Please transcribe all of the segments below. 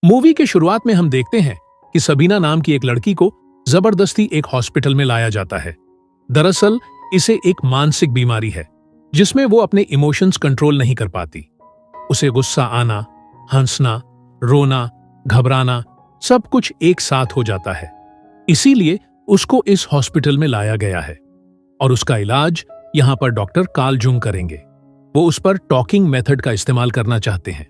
Movie के शुरुआत में हम देखते हैं कि सबीना नाम की एक लड़की को जबरदस्ती एक हॉस्पिटल में लाया जाता है। दरअसल इसे एक मानसिक बीमारी है जिसमें वो अपने इमोशंस कंट्रोल नहीं कर पाती। उसे गुस्सा आना, हंसना, रोना, घबराना सब कुछ एक साथ हो जाता है। इसीलिए उसको इस हॉस्पिटल में लाया गया है और उसका इलाज यहां पर डॉक्टर कार्ल जुंग करेंगे। वो उस पर टॉकिंग मेथड का इस्तेमाल करना चाहते हैं।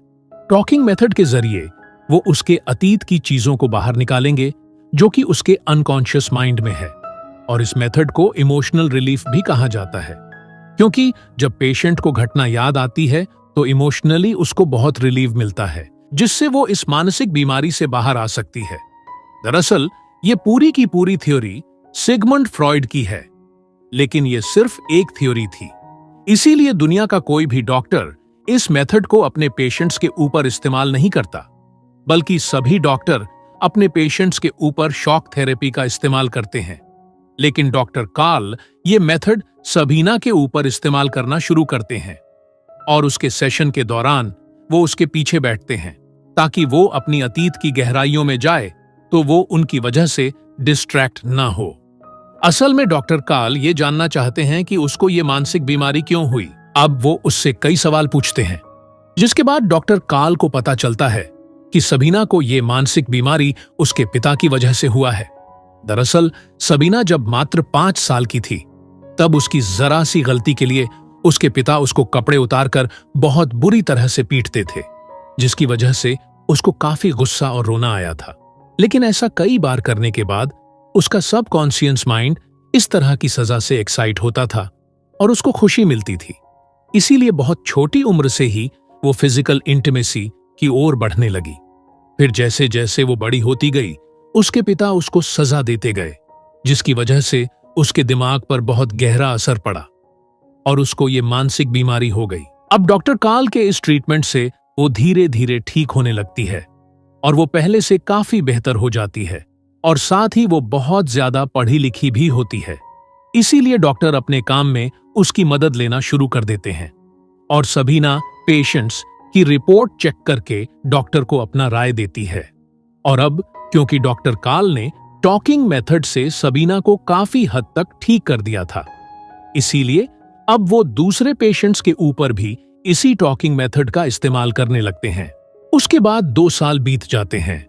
टॉकिंग मेथड के जरिए वो उसके अतीत की चीजों को बाहर निकालेंगे जो कि उसके अनकॉन्शियस माइंड में है। और इस मेथड को इमोशनल रिलीफ भी कहा जाता है, क्योंकि जब पेशेंट को घटना याद आती है तो इमोशनली उसको बहुत रिलीफ मिलता है, जिससे वो इस मानसिक बीमारी से बाहर आ सकती है। दरअसल ये पूरी की पूरी थ्योरी सिगमंड फ्रॉइड की है, लेकिन ये सिर्फ एक थ्योरी थी। इसीलिए दुनिया का कोई भी डॉक्टर इस मेथड को अपने पेशेंट्स के ऊपर इस्तेमाल नहीं करता, बल्कि सभी डॉक्टर अपने पेशेंट्स के ऊपर शॉक थेरेपी का इस्तेमाल करते हैं। लेकिन डॉक्टर कार्ल ये मेथड सबीना के ऊपर इस्तेमाल करना शुरू करते हैं और उसके सेशन के दौरान वो उसके पीछे बैठते हैं ताकि वो अपनी अतीत की गहराइयों में जाए तो वो उनकी वजह से डिस्ट्रैक्ट ना हो। असल में डॉक्टर कार्ल ये जानना चाहते हैं कि उसको ये मानसिक बीमारी क्यों हुई। अब वो उससे कई सवाल पूछते हैं, जिसके बाद डॉक्टर कार्ल को पता चलता है कि सबीना को ये मानसिक बीमारी उसके पिता की वजह से हुआ है। दरअसल सबीना जब मात्र 5 साल की थी तब उसकी जरा सी गलती के लिए उसके पिता उसको कपड़े उतारकर बहुत बुरी तरह से पीटते थे, जिसकी वजह से उसको काफी गुस्सा और रोना आया था। लेकिन ऐसा कई बार करने के बाद उसका सबकॉन्शियस माइंड इस तरह की सजा से एक्साइट होता था और उसको खुशी मिलती थी। इसीलिए बहुत छोटी उम्र से ही वो फिजिकल इंटीमेसी की ओर बढ़ने लगी। फिर जैसे जैसे वो बड़ी होती गई उसके पिता उसको सजा देते गए, जिसकी वजह से उसके दिमाग पर बहुत गहरा असर पड़ा और उसको ये मानसिक बीमारी हो गई। अब डॉक्टर कार्ल के इस ट्रीटमेंट से वो धीरे धीरे ठीक होने लगती है और वो पहले से काफी बेहतर हो जाती है और साथ ही वो बहुत ज्यादा पढ़ी लिखी भी होती है। इसीलिए डॉक्टर अपने काम में उसकी मदद लेना शुरू कर देते हैं और सबीना पेशेंट्स की रिपोर्ट चेक करके डॉक्टर को अपना राय देती है। और अब क्योंकि डॉक्टर कार्ल ने टॉकिंग मेथड से सबीना को काफी हद तक ठीक कर दिया था, इसीलिए अब वो दूसरे पेशेंट्स के ऊपर भी इसी टॉकिंग मेथड का इस्तेमाल करने लगते हैं। उसके बाद 2 साल बीत जाते हैं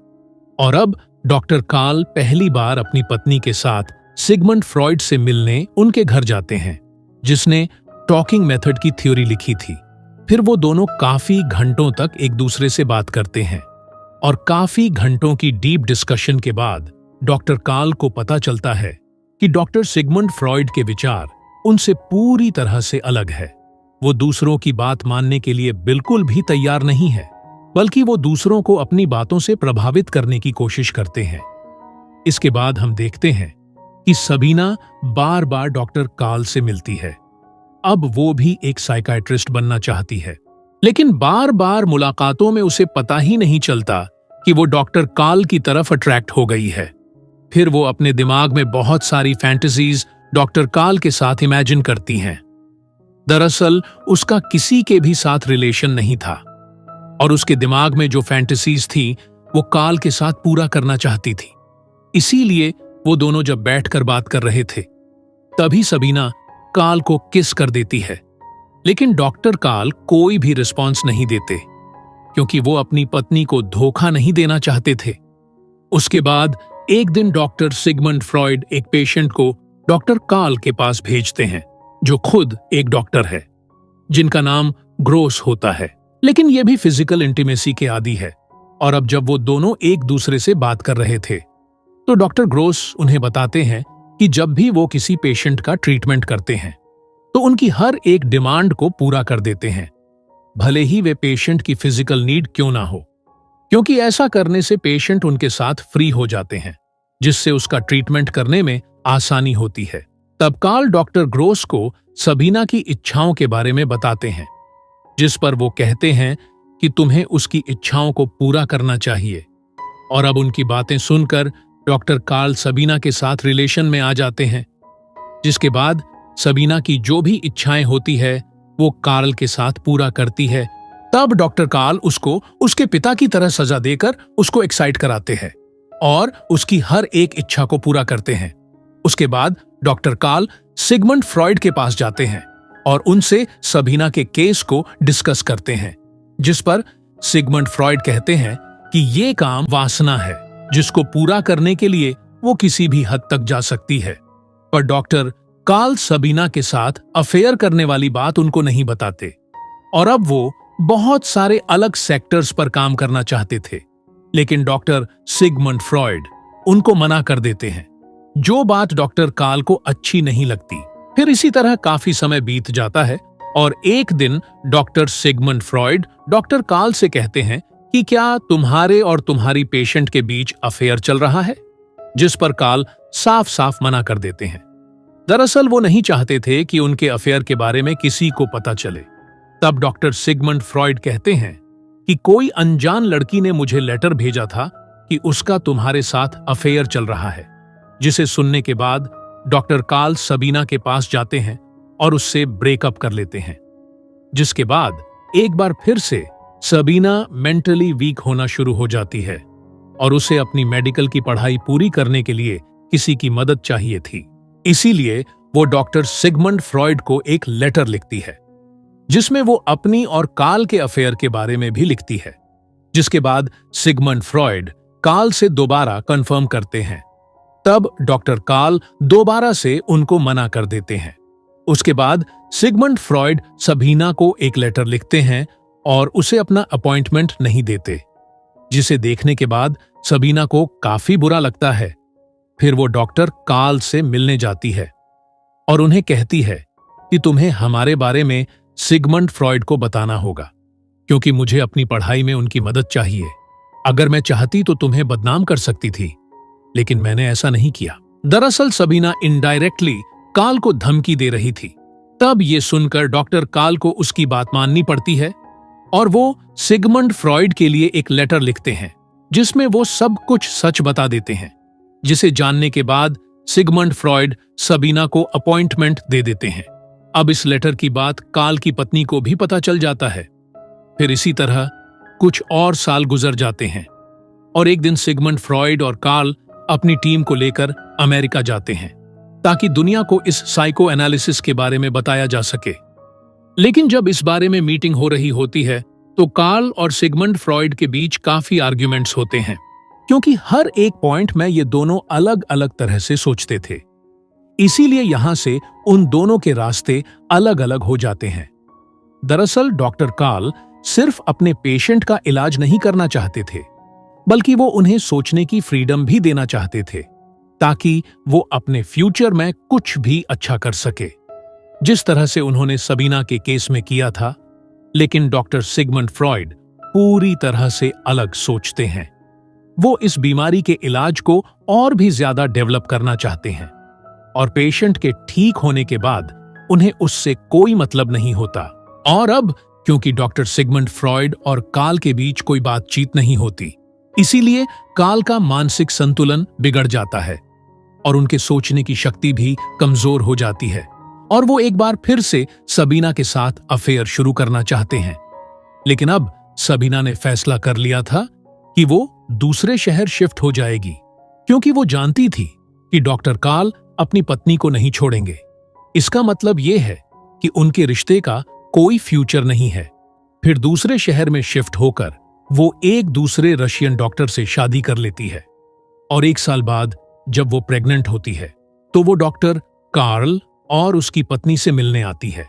और अब डॉक्टर कार्ल पहली बार अपनी पत्नी के साथ सिगमंड फ्रॉइड से मिलने उनके घर जाते हैं, जिसने टॉकिंग मेथड की थ्योरी लिखी थी। फिर वो दोनों काफी घंटों तक एक दूसरे से बात करते हैं और काफी घंटों की डीप डिस्कशन के बाद डॉक्टर कार्ल को पता चलता है कि डॉक्टर सिगमंड फ्रॉइड के विचार उनसे पूरी तरह से अलग है। वो दूसरों की बात मानने के लिए बिल्कुल भी तैयार नहीं है, बल्कि वो दूसरों को अपनी बातों से प्रभावित करने की कोशिश करते हैं। इसके बाद हम देखते हैं कि सबीना बार बार डॉक्टर कार्ल से मिलती है। अब वो भी एक साइकियाट्रिस्ट बनना चाहती है, लेकिन बार बार मुलाकातों में उसे पता ही नहीं चलता कि वो डॉक्टर कार्ल की तरफ अट्रैक्ट हो गई है। फिर वो अपने दिमाग में बहुत सारी फैंटेसीज डॉक्टर कार्ल के साथ इमेजिन करती हैं। दरअसल उसका किसी के भी साथ रिलेशन नहीं था और उसके दिमाग में जो फैंटेसीज थी वो कार्ल के साथ पूरा करना चाहती थी। इसीलिए वो दोनों जब बैठकर बात कर रहे थे तभी सबीना कार्ल को किस कर देती है, लेकिन डॉक्टर कार्ल कोई भी रिस्पॉन्स नहीं देते क्योंकि वो अपनी पत्नी को धोखा नहीं देना चाहते थे। उसके बाद एक दिन डॉक्टर सिगमंड फ्रॉइड एक पेशेंट को डॉक्टर कार्ल के पास भेजते हैं, जो खुद एक डॉक्टर है जिनका नाम ग्रोस होता है, लेकिन ये भी फिजिकल इंटीमेसी के आदी है। और अब जब वो दोनों एक दूसरे से बात कर रहे थे तो डॉक्टर ग्रोस उन्हें बताते हैं कि जब भी वो किसी पेशेंट का ट्रीटमेंट करते हैं तो उनकी हर एक डिमांड को पूरा कर देते हैं, भले ही वे पेशेंट की फिजिकल नीड क्यों ना हो, क्योंकि ऐसा करने से पेशेंट उनके साथ फ्री हो जाते हैं, जिससे उसका ट्रीटमेंट करने में आसानी होती है। तब कार्ल डॉक्टर ग्रोस को सबीना की इच्छाओं के बारे में बताते हैं, जिस पर वो कहते हैं कि तुम्हें उसकी इच्छाओं को पूरा करना चाहिए। और अब उनकी बातें सुनकर डॉक्टर कार्ल सबीना के साथ रिलेशन में आ जाते हैं, जिसके बाद सबीना की जो भी इच्छाएं होती है वो कार्ल के साथ पूरा करती है तब डॉक्टर कार्ल उसको उसके पिता की तरह सजा देकर उसको एक्साइट कराते हैं और उसकी हर एक इच्छा को पूरा करते हैं। उसके बाद डॉक्टर कार्ल सिगमंड फ्रॉइड के पास जाते हैं और उनसे सबीना के केस को डिस्कस करते हैं, जिस पर सिगमंड फ्रॉइड कहते हैं कि ये काम वासना है जिसको पूरा करने के लिए वो किसी भी हद तक जा सकती है। पर डॉक्टर कार्ल सबीना के साथ अफेयर करने वाली बात उनको नहीं बताते और अब वो बहुत सारे अलग सेक्टर्स पर काम करना चाहते थे, लेकिन डॉक्टर सिगमंड फ्रॉइड उनको मना कर देते हैं, जो बात डॉक्टर कार्ल को अच्छी नहीं लगती। फिर इसी तरह काफी समय बीत जाता है और एक दिन doctor Sigmund Freud doctor Carl से कहते हैं कि क्या तुम्हारे और तुम्हारी पेशेंट के बीच अफेयर चल रहा है, जिस पर कार्ल साफ साफ मना कर देते हैं। दरअसल वो नहीं चाहते थे कि उनके अफेयर के बारे में किसी को पता चले। तब डॉक्टर सिगमंड फ्रॉइड कहते हैं कि कोई अनजान लड़की ने मुझे लेटर भेजा था कि उसका तुम्हारे साथ अफेयर चल रहा है, जिसे सुनने के बाद डॉक्टर कार्ल सबीना के पास जाते हैं और उससे ब्रेकअप कर लेते हैं, जिसके बाद एक बार फिर से सबीना मेंटली वीक होना शुरू हो जाती है और उसे अपनी मेडिकल की पढ़ाई पूरी करने के लिए किसी की मदद चाहिए थी। इसीलिए वो डॉक्टर सिगमंड फ्रॉइड को एक लेटर लिखती है, जिसमें वो अपनी और कार्ल के अफेयर के बारे में भी लिखती है, जिसके बाद सिगमंड फ्रॉइड कार्ल से दोबारा कंफर्म करते हैं। तब डॉक्टर कार्ल दोबारा से उनको मना कर देते हैं। उसके बाद सिगमंड फ्रॉइड सबीना को एक लेटर लिखते हैं और उसे अपना अपॉइंटमेंट नहीं देते, जिसे देखने के बाद सबीना को काफी बुरा लगता है। फिर वो डॉक्टर कार्ल से मिलने जाती है और उन्हें कहती है कि तुम्हें हमारे बारे में सिगमंड फ्रॉइड को बताना होगा, क्योंकि मुझे अपनी पढ़ाई में उनकी मदद चाहिए। अगर मैं चाहती तो तुम्हें बदनाम कर सकती थी, लेकिन मैंने ऐसा नहीं किया। दरअसल सबीना इनडायरेक्टली कार्ल को धमकी दे रही थी। तब ये सुनकर डॉक्टर कार्ल को उसकी बात माननी पड़ती है और वो सिगमंड फ्रॉइड के लिए एक लेटर लिखते हैं, जिसमें वो सब कुछ सच बता देते हैं, जिसे जानने के बाद सिगमंड फ्रॉइड सबीना को अपॉइंटमेंट दे देते हैं। अब इस लेटर की बात कार्ल की पत्नी को भी पता चल जाता है। फिर इसी तरह कुछ और साल गुजर जाते हैं और एक दिन सिगमंड फ्रॉइड और कार्ल अपनी टीम को लेकर अमेरिका जाते हैं ताकि दुनिया को इस साइको एनालिसिस के बारे में बताया जा सके। लेकिन जब इस बारे में मीटिंग हो रही होती है तो कार्ल और सिगमंड फ्रॉइड के बीच काफी आर्ग्यूमेंट्स होते हैं, क्योंकि हर एक पॉइंट में ये दोनों अलग अलग तरह से सोचते थे। इसीलिए यहां से उन दोनों के रास्ते अलग अलग हो जाते हैं। दरअसल डॉक्टर कार्ल सिर्फ अपने पेशेंट का इलाज नहीं करना चाहते थे, बल्कि वो उन्हें सोचने की फ्रीडम भी देना चाहते थे, ताकि वो अपने फ्यूचर में कुछ भी अच्छा कर सके, जिस तरह से उन्होंने सबीना के केस में किया था। लेकिन डॉक्टर सिगमंड फ्रॉइड पूरी तरह से अलग सोचते हैं। वो इस बीमारी के इलाज को और भी ज्यादा डेवलप करना चाहते हैं और पेशेंट के ठीक होने के बाद उन्हें उससे कोई मतलब नहीं होता। और अब क्योंकि डॉक्टर सिगमंड फ्रॉइड और कार्ल के बीच कोई बातचीत नहीं होती, इसीलिए कार्ल का मानसिक संतुलन बिगड़ जाता है और उनके सोचने की शक्ति भी कमजोर हो जाती है और वो एक बार फिर से सबीना के साथ अफेयर शुरू करना चाहते हैं। लेकिन अब सबीना ने फैसला कर लिया था कि वो दूसरे शहर शिफ्ट हो जाएगी, क्योंकि वो जानती थी कि डॉक्टर कार्ल अपनी पत्नी को नहीं छोड़ेंगे। इसका मतलब ये है कि उनके रिश्ते का कोई फ्यूचर नहीं है। फिर दूसरे शहर में शिफ्ट होकर वो एक दूसरे रशियन डॉक्टर से शादी कर लेती है और एक साल बाद जब वो प्रेग्नेंट होती है तो वो डॉक्टर कार्ल और उसकी पत्नी से मिलने आती है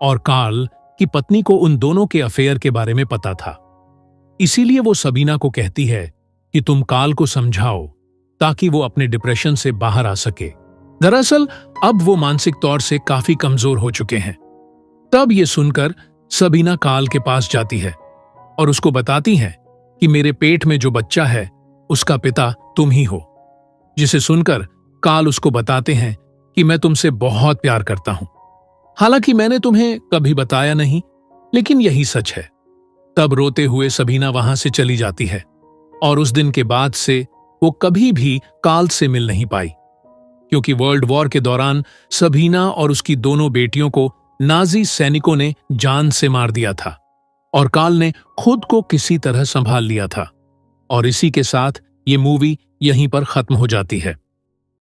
और कार्ल की पत्नी को उन दोनों के अफेयर के बारे में पता था। इसीलिए वो सबीना को कहती है कि तुम कार्ल को समझाओ ताकि वो अपने डिप्रेशन से बाहर आ सके। दरअसल अब वो मानसिक तौर से काफी कमजोर हो चुके हैं। तब ये सुनकर सबीना कार्ल के पास जाती है और उसको बताती है कि मेरे पेट में जो बच्चा है उसका पिता तुम ही हो, जिसे सुनकर कार्ल उसको बताते हैं कि मैं तुमसे बहुत प्यार करता हूं। हालांकि मैंने तुम्हें कभी बताया नहीं, लेकिन यही सच है। तब रोते हुए सबीना वहां से चली जाती है और उस दिन के बाद से वो कभी भी कार्ल से मिल नहीं पाई, क्योंकि वर्ल्ड वॉर के दौरान सबीना और उसकी दोनों बेटियों को नाजी सैनिकों ने जान से मार दिया था। और कार्ल ने खुद को किसी तरह संभाल लिया था। और इसी के साथ ये मूवी यहीं पर खत्म हो जाती है।